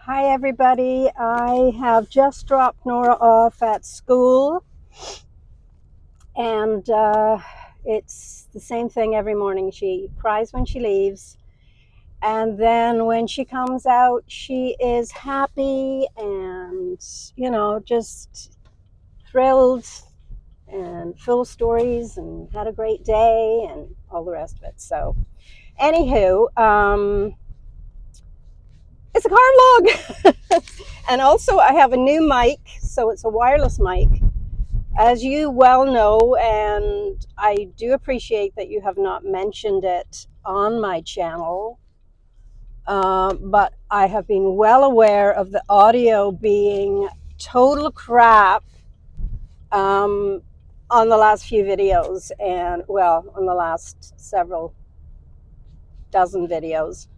Hi everybody, I have just dropped Nora off at school and it's the same thing every morning. She cries when she leaves, and then when she comes out she is happy and just thrilled and full of stories and had a great day and all the rest of it. So anywho, it's a car vlog. And also I have a new mic, so it's a wireless mic, as you well know, and I do appreciate that you have not mentioned it on my channel, but I have been well aware of the audio being total crap on the last few videos, and well, on the last several dozen videos.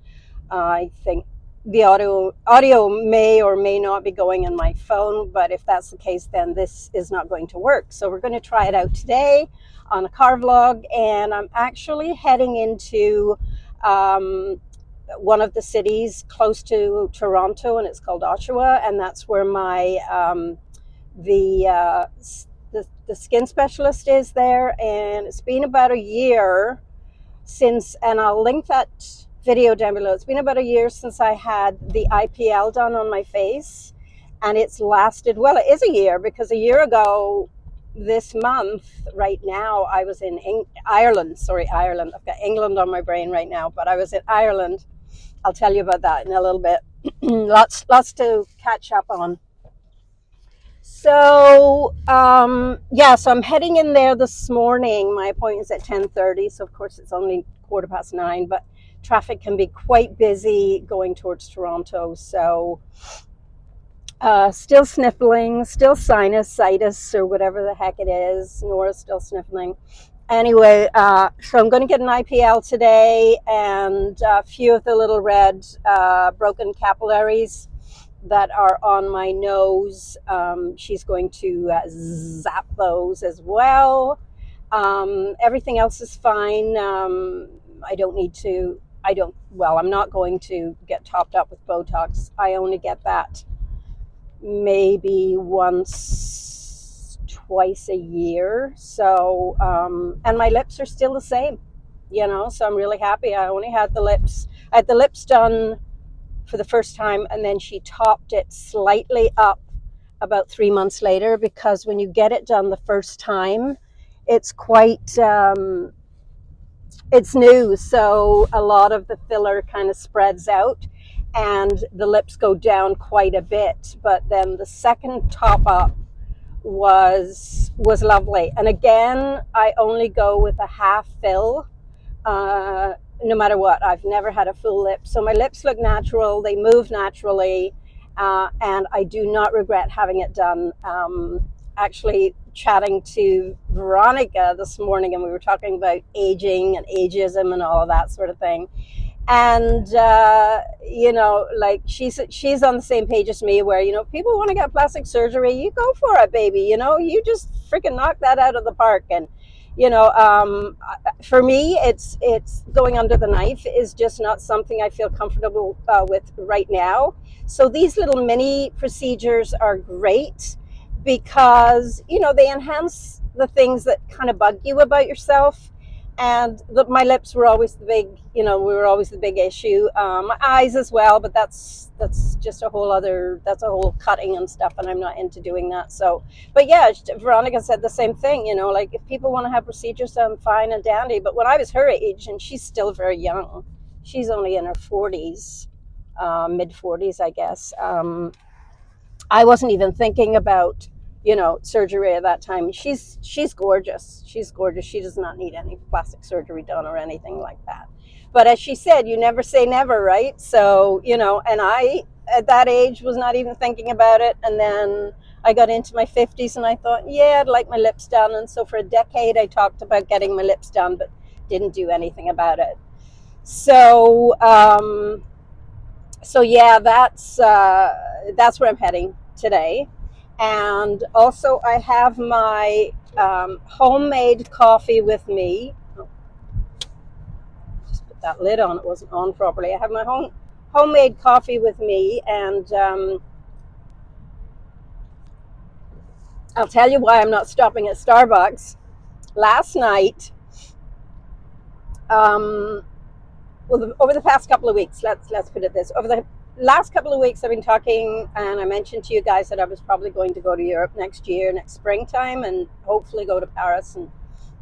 I think the audio may or may not be going in my phone, but if that's the case, then this is not going to work. So we're going to try it out today on a car vlog, and I'm actually heading into one of the cities close to Toronto, and it's called Oshawa, and that's where my the skin specialist is there. And it's been about a year since, and I'll link that video down below. It's been about a year since I had the IPL done on my face, and it's lasted, well, it is a year, because a year ago this month right now I was in Ireland. I've got England on my brain right now, but I was in Ireland. I'll tell you about that in a little bit. lots to catch up on. So so I'm heading in there this morning. My appointment's at 10:30, so of course it's only 9:15, but traffic can be quite busy going towards Toronto. So still sniffling, still sinusitis or whatever the heck it is. Nora's still sniffling. Anyway, so I'm going to get an IPL today, and a few of the little red broken capillaries that are on my nose, she's going to zap those as well. Everything else is fine. I'm not going to get topped up with Botox. I only get that maybe twice a year. So, and my lips are still the same, so I'm really happy. I had the lips done for the first time, and then she topped it slightly up about 3 months later, because when you get it done the first time, it's quite it's new, so a lot of the filler kind of spreads out and the lips go down quite a bit. But then the second top up was lovely, and again I only go with a half fill, no matter what. I've never had a full lip, so my lips look natural, they move naturally, and I do not regret having it done. Actually chatting to Veronica this morning, and we were talking about aging and ageism and all of that sort of thing, and like she's on the same page as me, where people want to get plastic surgery, you go for it, baby. You just freaking knock that out of the park. And for me, it's going under the knife is just not something I feel comfortable with right now. So these little mini procedures are great, because they enhance the things that kind of bug you about yourself. And my lips were always the big, big issue. My eyes as well, but that's just a whole cutting and stuff, and I'm not into doing that. So, but yeah, Veronica said the same thing. Like, if people want to have procedures done, fine and dandy. But when I was her age, and she's still very young, she's only in her 40s, mid 40s, I guess. I wasn't even thinking about surgery at that time. She's gorgeous. She's gorgeous. She does not need any plastic surgery done or anything like that. But as she said, you never say never, right? So, and I, at that age, was not even thinking about it. And then I got into my 50s and I thought, yeah, I'd like my lips done. And so for a decade, I talked about getting my lips done, but didn't do anything about it. So, yeah, that's where I'm heading today. And also I have my homemade coffee with me. Just put that lid on, it wasn't on properly. I have my homemade coffee with me, and I'll tell you why I'm not stopping at Starbucks. Last night, over the past couple of weeks, let's put it this, over the last couple of weeks I've been talking, and I mentioned to you guys that I was probably going to go to Europe next springtime, and hopefully go to Paris and,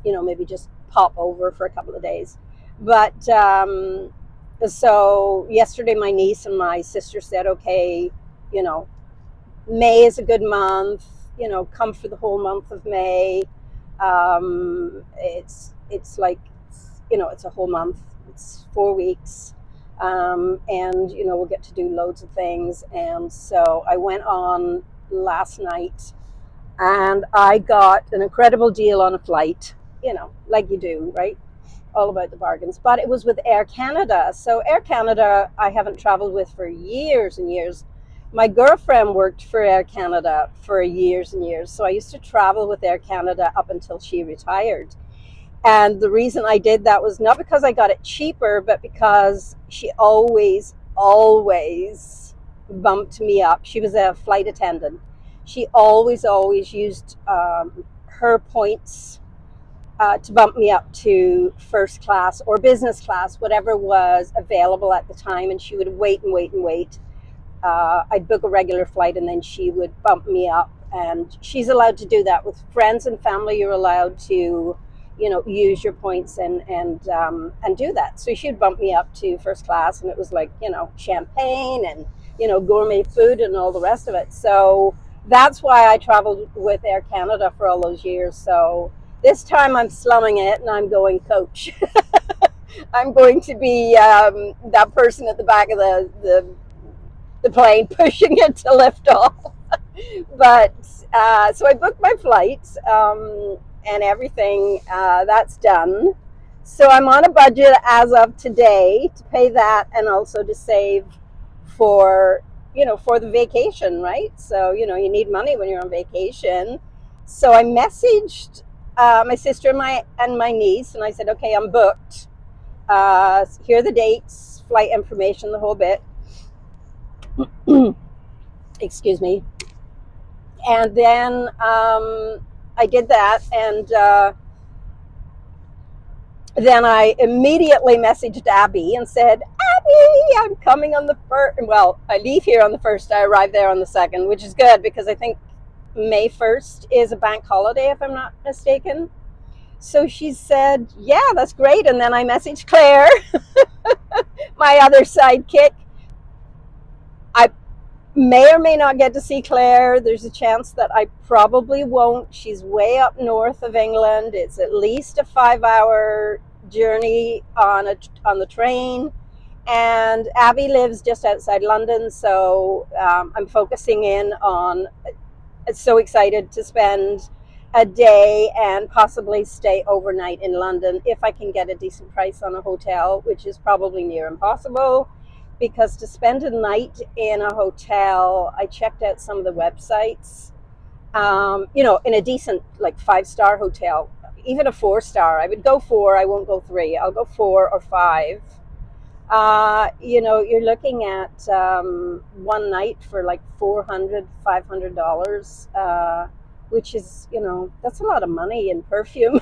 maybe just pop over for a couple of days. But so yesterday my niece and my sister said, okay, May is a good month, come for the whole month of May. It's like, it's a whole month. It's 4 weeks. And, we'll get to do loads of things. And so I went on last night and I got an incredible deal on a flight, like you do, right? All about the bargains. But it was with Air Canada. So Air Canada, I haven't traveled with for years and years. My girlfriend worked for Air Canada for years and years. So I used to travel with Air Canada up until she retired. And the reason I did that was not because I got it cheaper, but because she always bumped me up. She was a flight attendant. She always used her points to bump me up to first class or business class, whatever was available at the time. And she would wait. I'd book a regular flight and then she would bump me up. And she's allowed to do that with friends and family. You're allowed to, use your points and do that. So she'd bump me up to first class, and it was like, champagne and, gourmet food and all the rest of it. So that's why I traveled with Air Canada for all those years. So this time I'm slumming it and I'm going coach. I'm going to be that person at the back of the plane pushing it to lift off. But so I booked my flights and everything. That's done. So I'm on a budget as of today to pay that and also to save for the vacation, right? So you need money when you're on vacation. So I messaged my sister and my niece, and I said, okay, I'm booked. Here are the dates, flight information, the whole bit. Excuse me. And then I did that, and then I immediately messaged Abby and said, Abby, I'm coming on the 1st. Well, I leave here on the 1st. I arrive there on the 2nd, which is good because I think May 1st is a bank holiday, if I'm not mistaken. So she said, yeah, that's great. And then I messaged Claire, my other sidekick. I may or may not get to see Claire. There's a chance that I probably won't. She's way up north of England. It's at least a 5-hour journey on the train. And Abby lives just outside London. So I'm focusing in on, so excited to spend a day and possibly stay overnight in London if I can get a decent price on a hotel, which is probably near impossible. Because to spend a night in a hotel, I checked out some of the websites, in a decent, like 5-star hotel, even a 4-star. I would go 4, I won't go 3. I'll go 4 or 5. You're looking at one night for like $400, $500, which is, that's a lot of money in perfume.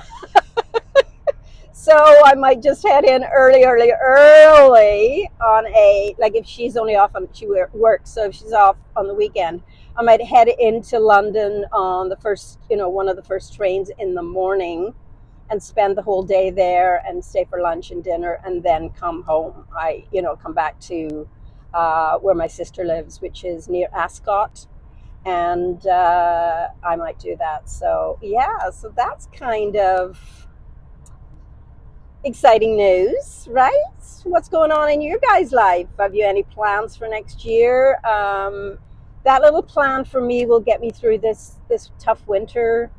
So I might just head in early on if she's only off she works. So if she's off on the weekend, I might head into London on the first, one of the first trains in the morning and spend the whole day there and stay for lunch and dinner and then come home. Come back to where my sister lives, which is near Ascot. And I might do that. So yeah, so that's kind of exciting news, right? What's going on in your guys' life? Have you any plans for next year? That little plan for me will get me through this tough winter.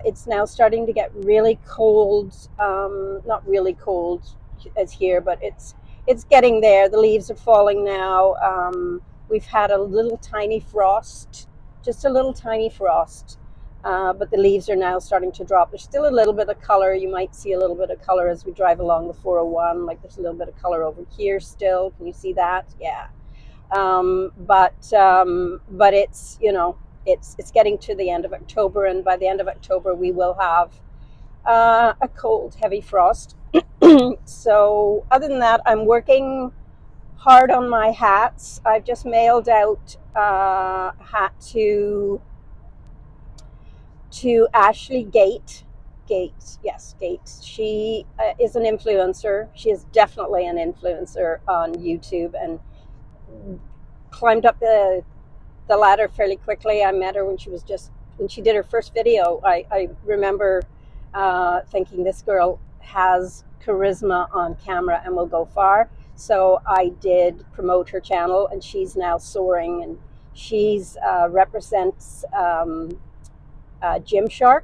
It's now starting to get really cold. Not really cold as here, but it's getting there. The leaves are falling now. We've had a little tiny frost, just a little tiny frost. but the leaves are now starting to drop. There's still a little bit of color. You might see a little bit of color as we drive along the 401. Like there's a little bit of color over here still. Can you see that? Yeah. But it's, you know, it's getting to the end of October, and by the end of October we will have a cold, heavy frost. So other than that, I'm working hard on my hats. I've just mailed out a hat to Ashley Gate, yes, Gate. She is an influencer. She is definitely an influencer on YouTube, and climbed up the ladder fairly quickly. I met her when she did her first video. I remember thinking this girl has charisma on camera and will go far. So I did promote her channel, and she's now soaring, and she's represents Gymshark.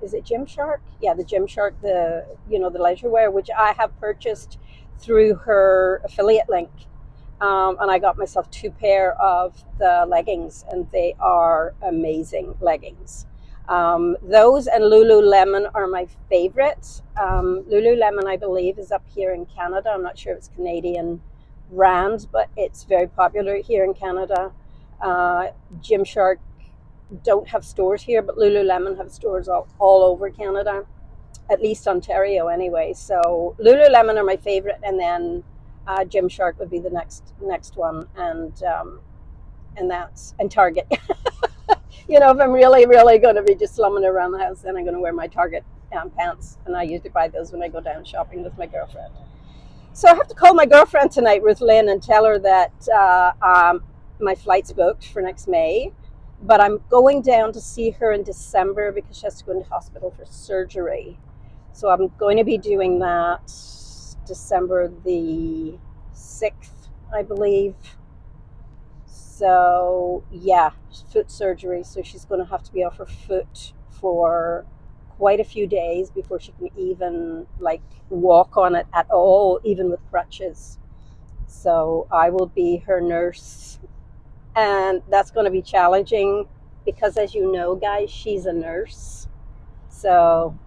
Is it Gymshark? Yeah, the Gymshark, the the leisure wear, which I have purchased through her affiliate link. And I got myself 2 pair of the leggings, and they are amazing leggings. Those and Lululemon are my favorites. Lululemon, I believe, is up here in Canada. I'm not sure if it's Canadian brand, but it's very popular here in Canada. Gymshark don't have stores here, but Lululemon have stores all over Canada, at least Ontario anyway. So Lululemon are my favorite, and then Gymshark would be the next one, and Target. If I'm really going to be just slumming around the house, then I'm going to wear my Target pants, and I usually buy those when I go down shopping with my girlfriend. So I have to call my girlfriend tonight, Ruth Lynn, and tell her that my flight's booked for next May, but I'm going down to see her in December because she has to go into hospital for surgery. So I'm going to be doing that December the 6th, I believe. So yeah, foot surgery. So she's going to have to be off her foot for quite a few days before she can even walk on it at all, even with crutches. So I will be her nurse, and that's going to be challenging because, as you know, guys, she's a nurse. So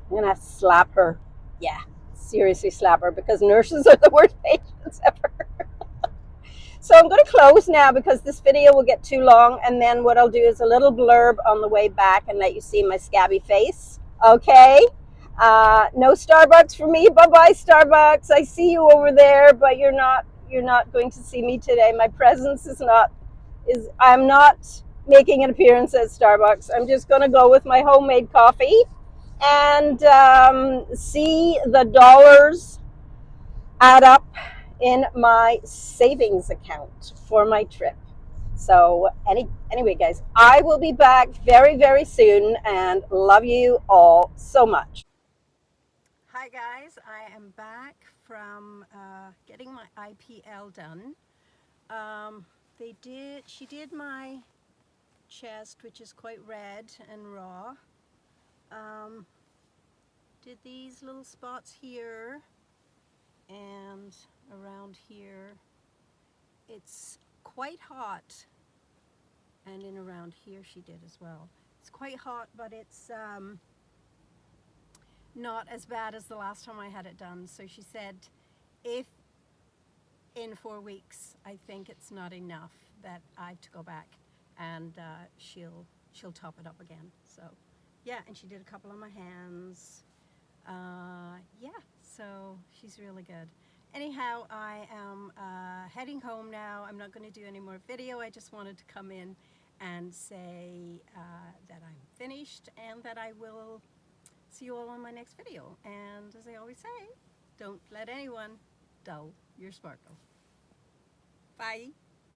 I'm going to have to slap her. Yeah, seriously slap her, because nurses are the worst patients ever. So I'm going to close now because this video will get too long, and then what I'll do is a little blurb on the way back and let you see my scabby face. Okay? No Starbucks for me. Bye-bye, Starbucks. I see you over there, but you're not going to see me today. My presence I'm not making an appearance at Starbucks. I'm just going to go with my homemade coffee and see the dollars add up in my savings account for my trip. So anyway, guys, I will be back very, very soon, and love you all so much. Hi guys, I am back from getting my IPL done. She did my chest, which is quite red and raw. Did these little spots here and around here. It's quite hot, and in around here she did as well. It's quite hot, but it's not as bad as the last time I had it done. So she said if in 4 weeks I think it's not enough, that I have to go back, and she'll top it up again. So yeah, and she did a couple on my hands. Yeah, so she's really good. Anyhow, I am heading home now. I'm not going to do any more video. I just wanted to come in and say that I'm finished, and that I will see you all on my next video. And as I always say, don't let anyone dull your sparkle. Bye.